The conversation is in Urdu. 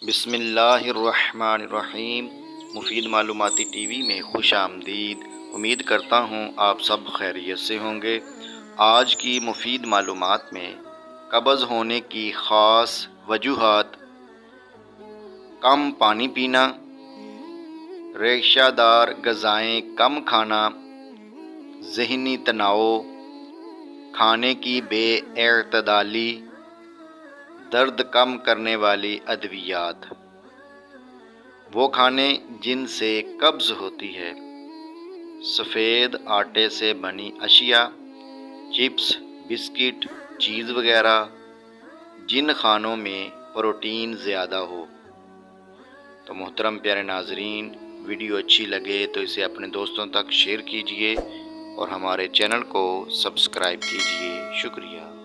بسم اللہ الرحمن الرحیم۔ مفید معلوماتی ٹی وی میں خوش آمدید۔ امید کرتا ہوں آپ سب خیریت سے ہوں گے۔ آج کی مفید معلومات میں قبض ہونے کی خاص وجوہات: کم پانی پینا، ریشہ دار غذائیں کم کھانا، ذہنی تناؤ، کھانے کی بے اعتدالی، درد کم کرنے والی ادویات۔ وہ کھانے جن سے قبض ہوتی ہے: سفید آٹے سے بنی اشیاء، چپس، بسکٹ، چیز وغیرہ۔ جن کھانوں میں پروٹین زیادہ ہو۔ تو محترم پیارے ناظرین، ویڈیو اچھی لگے تو اسے اپنے دوستوں تک شیئر کیجیے اور ہمارے چینل کو سبسکرائب کیجیے۔ شکریہ۔